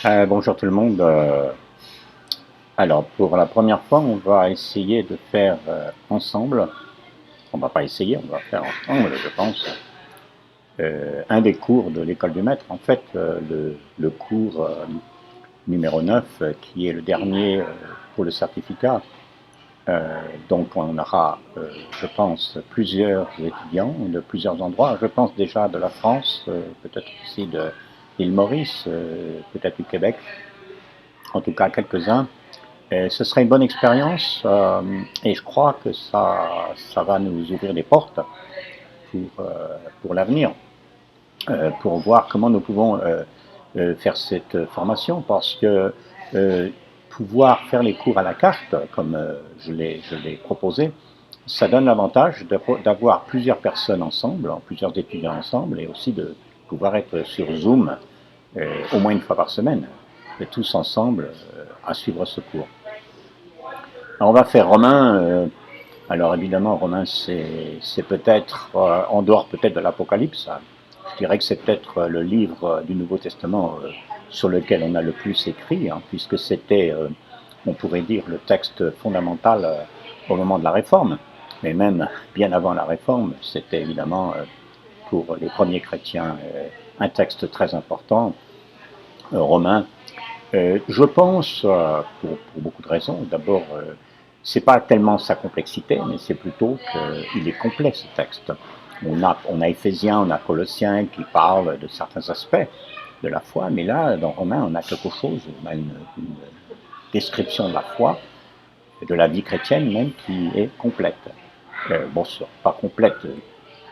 Bonjour tout le monde. Alors, pour la première fois, on va essayer de faire ensemble, on va pas essayer, on va faire ensemble, je pense, un des cours de l'école du maître. En fait, le cours numéro 9, qui est le dernier pour le certificat. Donc, on aura, je pense, plusieurs étudiants de plusieurs endroits. Je pense déjà de la France, peut-être aussi de l'île Maurice, peut-être du Québec, en tout cas quelques-uns. Et ce serait une bonne expérience et je crois que ça va nous ouvrir des portes pour l'avenir, pour voir comment nous pouvons faire cette formation parce que pouvoir faire les cours à la carte, comme je l'ai proposé, ça donne l'avantage d'avoir plusieurs personnes ensemble, plusieurs étudiants ensemble et aussi de pouvoir être sur Zoom au moins une fois par semaine, et tous ensemble à suivre ce cours. Alors on va faire Romain. Alors évidemment, Romain, c'est peut-être en dehors peut-être de l'Apocalypse. Je dirais que c'est peut-être le livre du Nouveau Testament sur lequel on a le plus écrit, hein, puisque c'était, on pourrait dire, le texte fondamental au moment de la Réforme. Mais même bien avant la Réforme, c'était évidemment pour les premiers chrétiens un texte très important, Romain. Je pense, pour beaucoup de raisons, d'abord, c'est pas tellement sa complexité, mais c'est plutôt qu'il est complet ce texte. On a Éphésiens, on a Colossiens qui parlent de certains aspects de la foi, mais là, dans Romains, on a quelque chose, on a une description de la foi, de la vie chrétienne même, qui est complète. Bon, pas complète,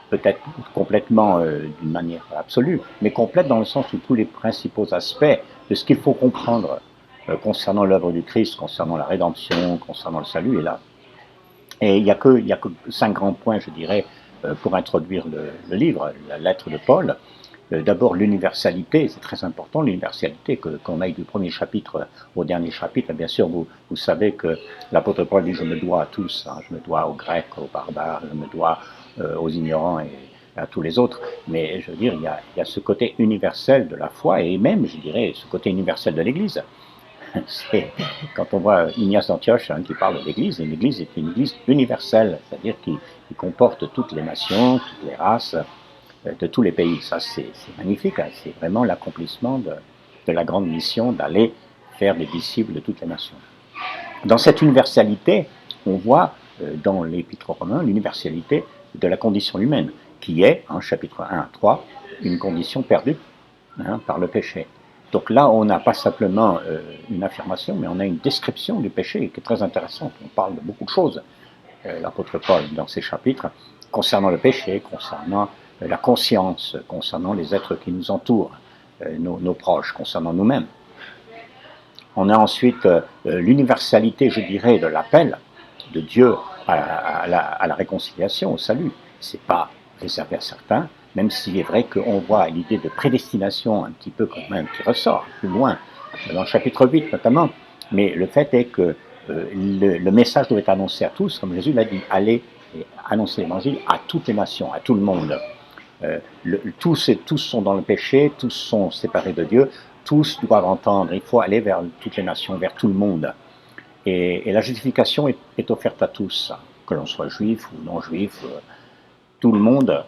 peut-être complètement d'une manière absolue, mais complète dans le sens où tous les principaux aspects de ce qu'il faut comprendre concernant l'œuvre du Christ, concernant la rédemption, concernant le salut est là. Et il y a que 5 grands points, je dirais, pour introduire le livre, la lettre de Paul. D'abord, l'universalité, c'est très important, l'universalité, qu'on aille du premier chapitre au dernier chapitre. Bien sûr, vous savez que l'apôtre Paul dit, je me dois à tous, hein, je me dois aux Grecs, aux barbares, je me dois aux ignorants et à tous les autres. Mais je veux dire, il y a ce côté universel de la foi et même, je dirais, ce côté universel de l'Église. Quand on voit Ignace d'Antioche qui parle de l'Église, l'Église est une Église universelle, c'est-à-dire qui comporte toutes les nations, toutes les races, de tous les pays. Ça, c'est magnifique. Hein. C'est vraiment l'accomplissement de la grande mission d'aller faire des disciples de toutes les nations. Dans cette universalité, on voit dans l'Épître aux Romains l'universalité de la condition humaine, qui est, en chapitre 1 à 3, une condition perdue par le péché. Donc là, on n'a pas simplement une affirmation, mais on a une description du péché qui est très intéressante. On parle de beaucoup de choses, l'apôtre Paul, dans ces chapitres, concernant le péché, concernant la conscience, concernant les êtres qui nous entourent, nos proches, concernant nous-mêmes. On a ensuite l'universalité, je dirais, de l'appel de Dieu à la réconciliation, au salut. C'est pas réservé à certains, même s'il est vrai qu'on voit l'idée de prédestination un petit peu quand même qui ressort plus loin, dans le chapitre 8 notamment. Mais le fait est que le message doit être annoncé à tous, comme Jésus l'a dit, allez et annoncer l'évangile à toutes les nations, à tout le monde. Tous sont dans le péché, tous sont séparés de Dieu, tous doivent entendre, il faut aller vers toutes les nations, vers tout le monde. Et la justification est offerte à tous, que l'on soit juif ou non juif, tout le monde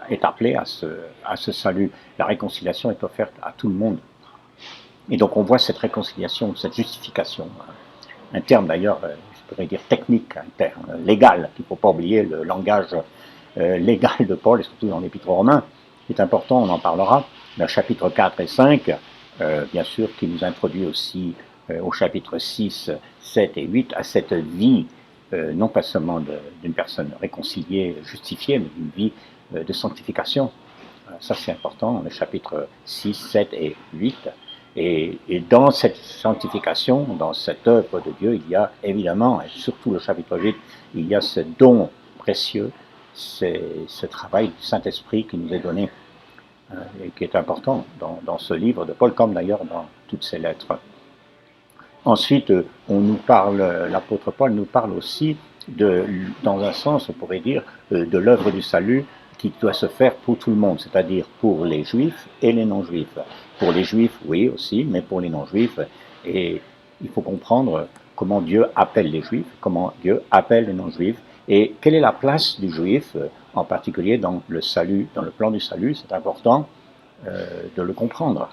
est appelé à ce salut. La réconciliation est offerte à tout le monde. Et donc on voit cette réconciliation, cette justification, un terme d'ailleurs, je pourrais dire technique, un terme légal, qu'il ne faut pas oublier, le langage légal de Paul, et surtout dans l'Épître aux Romains, est important, on en parlera, le chapitre 4 et 5, bien sûr, qui nous introduit aussi au chapitre 6, 7 et 8 à cette vie, non pas seulement d'une personne réconciliée, justifiée, mais d'une vie de sanctification. Ça c'est important, le chapitre 6, 7 et 8. Et dans cette sanctification, dans cette œuvre de Dieu, il y a évidemment, et surtout le chapitre 8, il y a ce don précieux, ce travail du Saint-Esprit qui nous est donné et qui est important dans ce livre de Paul, comme d'ailleurs dans toutes ses lettres. Ensuite, on nous parle, l'apôtre Paul nous parle aussi dans un sens, on pourrait dire, de l'œuvre du salut qui doit se faire pour tout le monde, c'est-à-dire pour les juifs et les non-juifs. Pour les juifs, oui aussi, mais pour les non-juifs. Et il faut comprendre comment Dieu appelle les juifs, comment Dieu appelle les non-juifs, et quelle est la place du juif, en particulier dans le salut, dans le plan du salut. C'est important de le comprendre.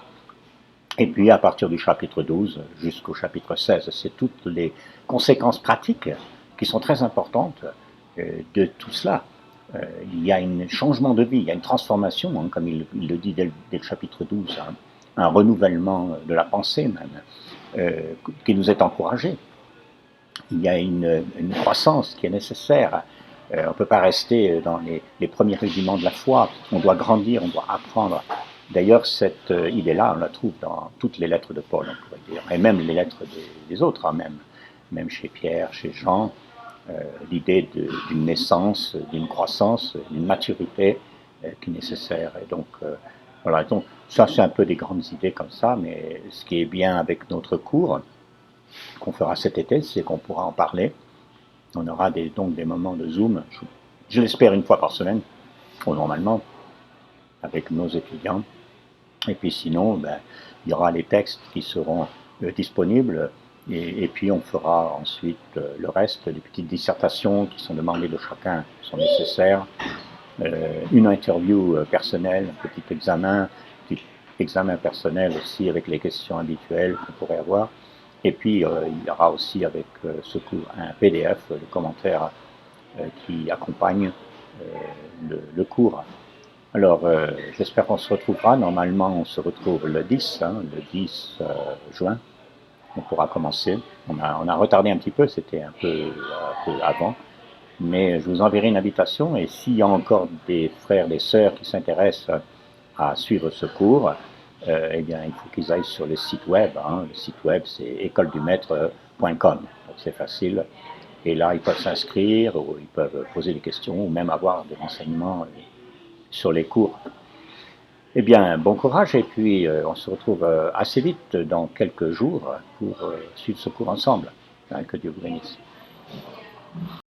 Et puis à partir du chapitre 12 jusqu'au chapitre 16, c'est toutes les conséquences pratiques qui sont très importantes de tout cela. Il y a un changement de vie, il y a une transformation, hein, comme il le dit dès le chapitre 12, hein, un renouvellement de la pensée même, qui nous est encouragé. Il y a une croissance qui est nécessaire. On ne peut pas rester dans les premiers rudiments de la foi, on doit grandir, on doit apprendre. D'ailleurs, cette idée-là, on la trouve dans toutes les lettres de Paul, on pourrait dire, et même les lettres des autres, hein, même chez Pierre, chez Jean, l'idée d'une naissance, d'une croissance, d'une maturité qui est nécessaire. Et donc, voilà, donc ça c'est un peu des grandes idées comme ça, mais ce qui est bien avec notre cours qu'on fera cet été, c'est qu'on pourra en parler. On aura donc des moments de Zoom, je l'espère une fois par semaine, ou normalement, avec nos étudiants. Et puis sinon, ben, il y aura les textes qui seront disponibles. Et puis on fera ensuite le reste, des petites dissertations qui sont demandées de chacun, sont nécessaires. Une interview personnelle, un petit examen personnel aussi avec les questions habituelles qu'on pourrait avoir. Et puis il y aura aussi avec ce cours un PDF, le commentaire qui accompagne le cours. Alors j'espère qu'on se retrouvera. Normalement on se retrouve le 10, le 10 juin. On pourra commencer. On a retardé un petit peu, c'était un peu avant. Mais je vous enverrai une invitation et s'il y a encore des frères, des sœurs qui s'intéressent à suivre ce cours, eh bien, il faut qu'ils aillent sur le site web. Hein. Le site web, c'est écoledumaitre.com. Donc c'est facile. Et là, ils peuvent s'inscrire ou ils peuvent poser des questions ou même avoir des renseignements sur les cours. Eh bien, bon courage et puis on se retrouve assez vite dans quelques jours pour suivre ce cours ensemble. Que Dieu vous bénisse.